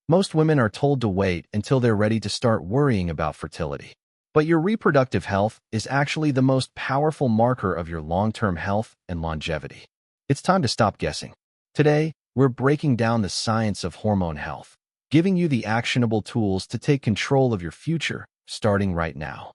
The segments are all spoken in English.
Most women are told to wait until they're ready to start worrying about fertility. But your reproductive health is actually the most powerful marker of your long-term health and longevity. It's time to stop guessing. Today, we're breaking down the science of hormone health, giving you the actionable tools to take control of your future, starting right now.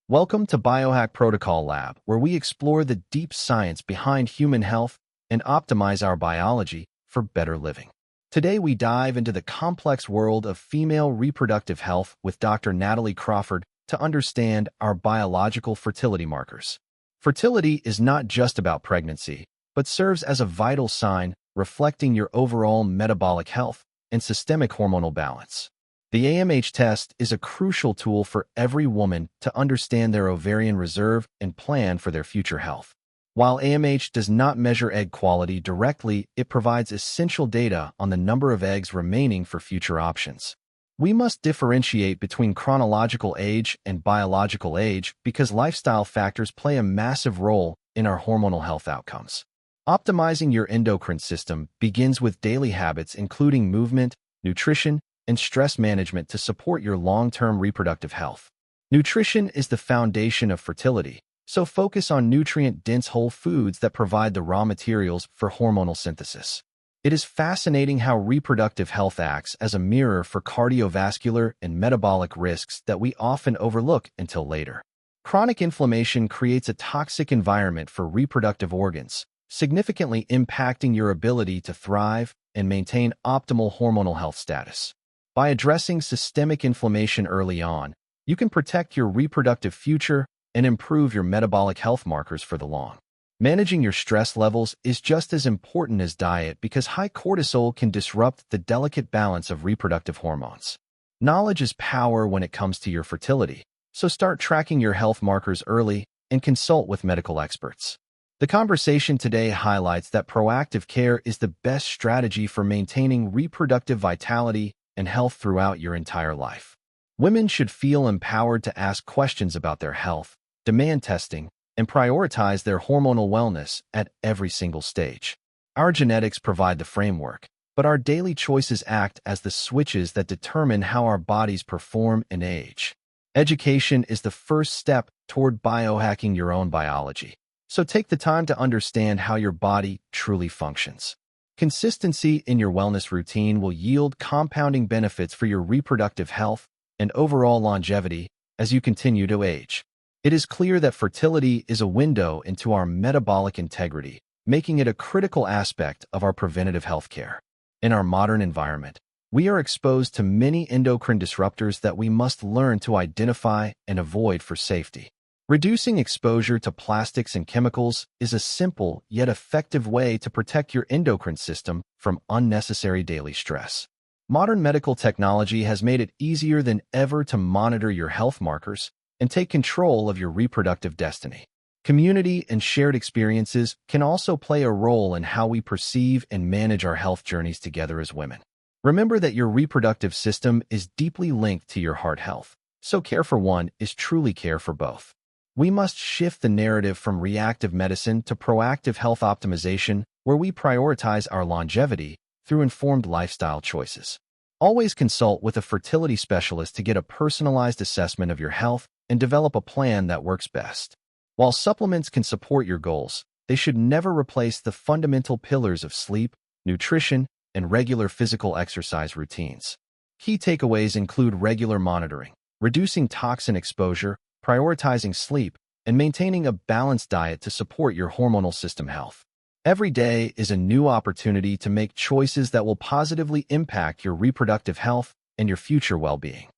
Welcome to Biohack Protocol Lab, where we explore the deep science behind human health and optimize our biology for better living. Today, we dive into the complex world of female reproductive health with Dr. Natalie Crawford to understand our biological fertility markers. Fertility is not just about pregnancy, but serves as a vital sign reflecting your overall metabolic health and systemic hormonal balance. The AMH test is a crucial tool for every woman to understand their ovarian reserve and plan for their future health. While AMH does not measure egg quality directly, it provides essential data on the number of eggs remaining for future options. We must differentiate between chronological age and biological age because lifestyle factors play a massive role in our hormonal health outcomes. Optimizing your endocrine system begins with daily habits including movement, nutrition, and stress management to support your long-term reproductive health. Nutrition is the foundation of fertility, so focus on nutrient-dense whole foods that provide the raw materials for hormonal synthesis. It is fascinating how reproductive health acts as a mirror for cardiovascular and metabolic risks that we often overlook until later. Chronic inflammation creates a toxic environment for reproductive organs, significantly impacting your ability to thrive and maintain optimal hormonal health status. By addressing systemic inflammation early on, you can protect your reproductive future and improve your metabolic health markers for the long. Managing your stress levels is just as important as diet because high cortisol can disrupt the delicate balance of reproductive hormones. Knowledge is power when it comes to your fertility, so start tracking your health markers early and consult with medical experts. The conversation today highlights that proactive care is the best strategy for maintaining reproductive vitality and health throughout your entire life. Women should feel empowered to ask questions about their health, demand testing, and prioritize their hormonal wellness at every single stage. Our genetics provide the framework, but our daily choices act as the switches that determine how our bodies perform and age. Education is the first step toward biohacking your own biology, so take the time to understand how your body truly functions. Consistency in your wellness routine will yield compounding benefits for your reproductive health and overall longevity as you continue to age. It is clear that fertility is a window into our metabolic integrity, making it a critical aspect of our preventative health care. In our modern environment, we are exposed to many endocrine disruptors that we must learn to identify and avoid for safety. Reducing exposure to plastics and chemicals is a simple yet effective way to protect your endocrine system from unnecessary daily stress. Modern medical technology has made it easier than ever to monitor your health markers and take control of your reproductive destiny. Community and shared experiences can also play a role in how we perceive and manage our health journeys together as women. Remember that your reproductive system is deeply linked to your heart health, so care for one is truly care for both. We must shift the narrative from reactive medicine to proactive health optimization, where we prioritize our longevity through informed lifestyle choices. Always consult with a fertility specialist to get a personalized assessment of your health and develop a plan that works best. While supplements can support your goals, they should never replace the fundamental pillars of sleep, nutrition, and regular physical exercise routines. Key takeaways include regular monitoring, reducing toxin exposure, prioritizing sleep, and maintaining a balanced diet to support your hormonal system health. Every day is a new opportunity to make choices that will positively impact your reproductive health and your future well-being.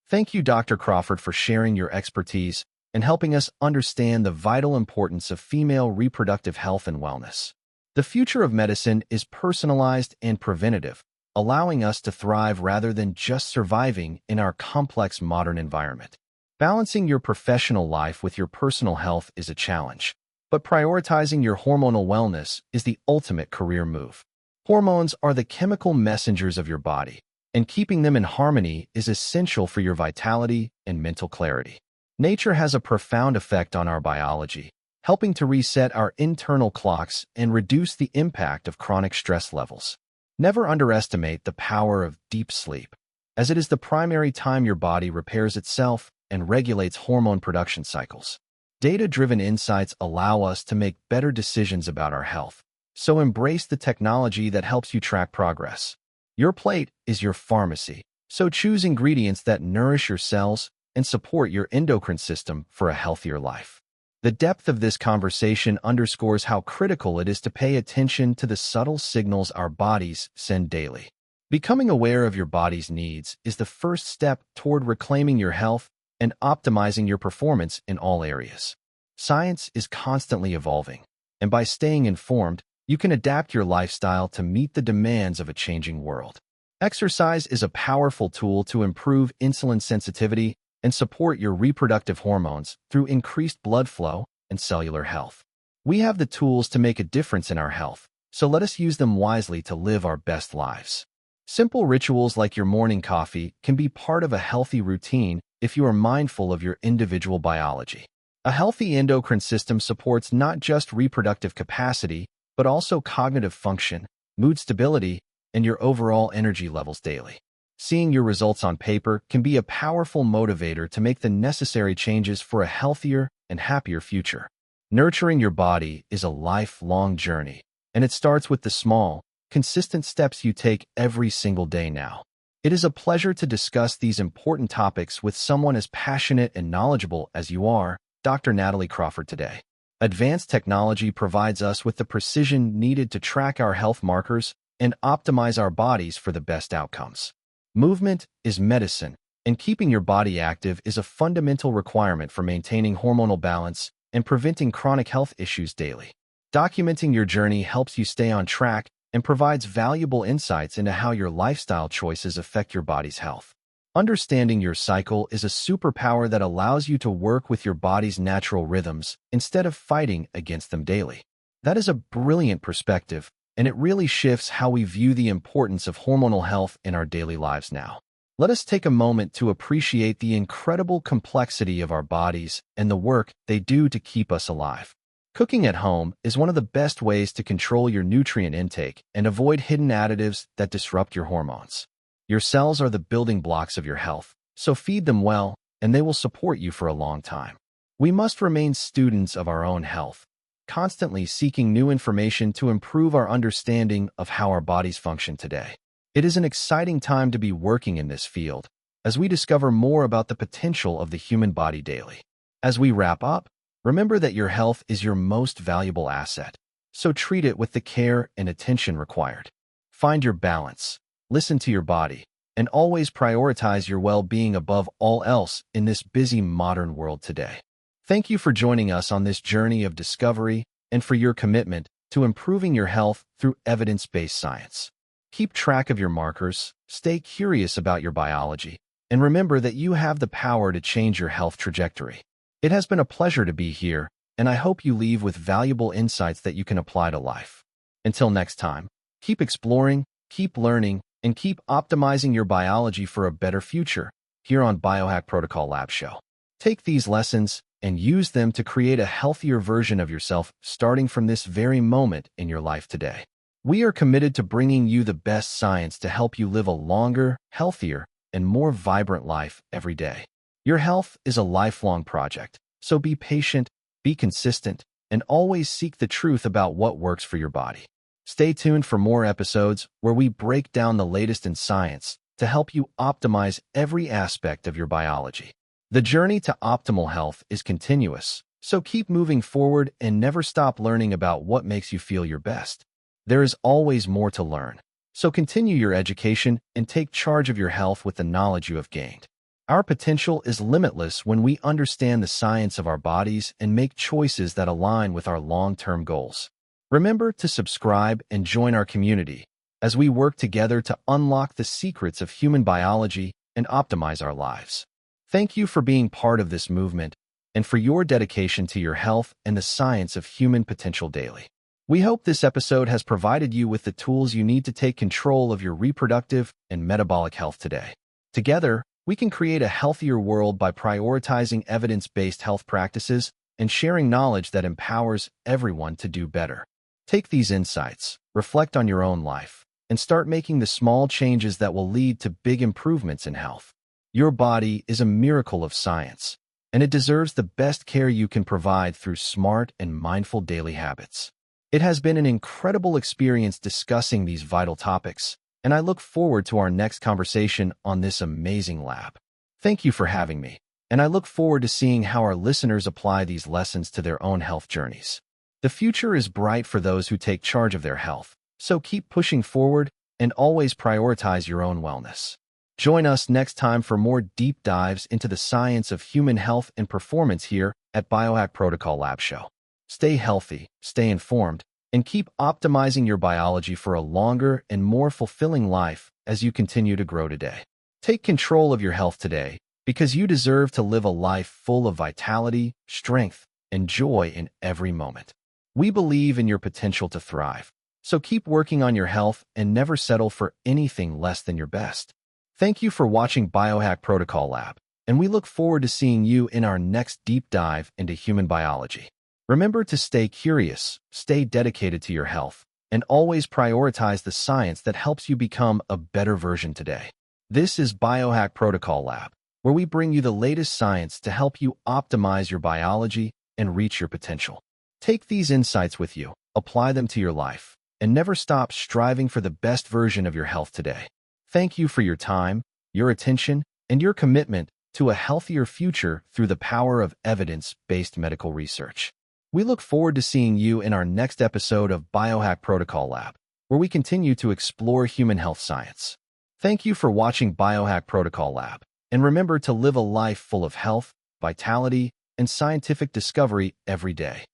Thank you, Dr. Crawford, for sharing your expertise and helping us understand the vital importance of female reproductive health and wellness. The future of medicine is personalized and preventative, allowing us to thrive rather than just surviving in our complex modern environment. Balancing your professional life with your personal health is a challenge, but prioritizing your hormonal wellness is the ultimate career move. Hormones are the chemical messengers of your body, and keeping them in harmony is essential for your vitality and mental clarity. Nature has a profound effect on our biology, helping to reset our internal clocks and reduce the impact of chronic stress levels. Never underestimate the power of deep sleep, as it is the primary time your body repairs itself and regulates hormone production cycles. Data-driven insights allow us to make better decisions about our health, so embrace the technology that helps you track progress. Your plate is your pharmacy, so choose ingredients that nourish your cells and support your endocrine system for a healthier life. The depth of this conversation underscores how critical it is to pay attention to the subtle signals our bodies send daily. Becoming aware of your body's needs is the first step toward reclaiming your health and optimizing your performance in all areas. Science is constantly evolving, and by staying informed, you can adapt your lifestyle to meet the demands of a changing world. Exercise is a powerful tool to improve insulin sensitivity and support your reproductive hormones through increased blood flow and cellular health. We have the tools to make a difference in our health, so let us use them wisely to live our best lives. Simple rituals like your morning coffee can be part of a healthy routine if you are mindful of your individual biology. A healthy endocrine system supports not just reproductive capacity, but also cognitive function, mood stability, and your overall energy levels daily. Seeing your results on paper can be a powerful motivator to make the necessary changes for a healthier and happier future. Nurturing your body is a lifelong journey, and it starts with the small, consistent steps you take every single day now. It is a pleasure to discuss these important topics with someone as passionate and knowledgeable as you are, Dr. Natalie Crawford, today. Advanced technology provides us with the precision needed to track our health markers and optimize our bodies for the best outcomes. Movement is medicine, and keeping your body active is a fundamental requirement for maintaining hormonal balance and preventing chronic health issues daily. Documenting your journey helps you stay on track and provides valuable insights into how your lifestyle choices affect your body's health. Understanding your cycle is a superpower that allows you to work with your body's natural rhythms instead of fighting against them daily. That is a brilliant perspective, and it really shifts how we view the importance of hormonal health in our daily lives now. Let us take a moment to appreciate the incredible complexity of our bodies and the work they do to keep us alive. Cooking at home is one of the best ways to control your nutrient intake and avoid hidden additives that disrupt your hormones. Your cells are the building blocks of your health, so feed them well, and they will support you for a long time. We must remain students of our own health, constantly seeking new information to improve our understanding of how our bodies function today. It is an exciting time to be working in this field, as we discover more about the potential of the human body daily. As we wrap up, remember that your health is your most valuable asset, so treat it with the care and attention required. Find your balance, listen to your body, and always prioritize your well-being above all else in this busy modern world today. Thank you for joining us on this journey of discovery and for your commitment to improving your health through evidence-based science. Keep track of your markers, stay curious about your biology, and remember that you have the power to change your health trajectory. It has been a pleasure to be here, and I hope you leave with valuable insights that you can apply to life. Until next time, keep exploring, keep learning, and keep optimizing your biology for a better future here on Biohack Protocol Lab Show. Take these lessons and use them to create a healthier version of yourself starting from this very moment in your life today. We are committed to bringing you the best science to help you live a longer, healthier, and more vibrant life every day. Your health is a lifelong project, so be patient, be consistent, and always seek the truth about what works for your body. Stay tuned for more episodes where we break down the latest in science to help you optimize every aspect of your biology. The journey to optimal health is continuous, so keep moving forward and never stop learning about what makes you feel your best. There is always more to learn, so continue your education and take charge of your health with the knowledge you have gained. Our potential is limitless when we understand the science of our bodies and make choices that align with our long-term goals. Remember to subscribe and join our community as we work together to unlock the secrets of human biology and optimize our lives. Thank you for being part of this movement and for your dedication to your health and the science of human potential daily. We hope this episode has provided you with the tools you need to take control of your reproductive and metabolic health today. Together, we can create a healthier world by prioritizing evidence-based health practices and sharing knowledge that empowers everyone to do better. Take these insights, reflect on your own life, and start making the small changes that will lead to big improvements in health. Your body is a miracle of science, and it deserves the best care you can provide through smart and mindful daily habits. It has been an incredible experience discussing these vital topics, and I look forward to our next conversation on this amazing lab. Thank you for having me, and I look forward to seeing how our listeners apply these lessons to their own health journeys. The future is bright for those who take charge of their health, so keep pushing forward and always prioritize your own wellness. Join us next time for more deep dives into the science of human health and performance here at Biohack Protocol Lab Show. Stay healthy, stay informed, and keep optimizing your biology for a longer and more fulfilling life as you continue to grow today. Take control of your health today, because you deserve to live a life full of vitality, strength, and joy in every moment. We believe in your potential to thrive, so keep working on your health and never settle for anything less than your best. Thank you for watching Biohack Protocol Lab, and we look forward to seeing you in our next deep dive into human biology. Remember to stay curious, stay dedicated to your health, and always prioritize the science that helps you become a better version today. This is Biohack Protocol Lab, where we bring you the latest science to help you optimize your biology and reach your potential. Take these insights with you, apply them to your life, and never stop striving for the best version of your health today. Thank you for your time, your attention, and your commitment to a healthier future through the power of evidence-based medical research. We look forward to seeing you in our next episode of Biohack Protocol Lab, where we continue to explore human health science. Thank you for watching Biohack Protocol Lab, and remember to live a life full of health, vitality, and scientific discovery every day.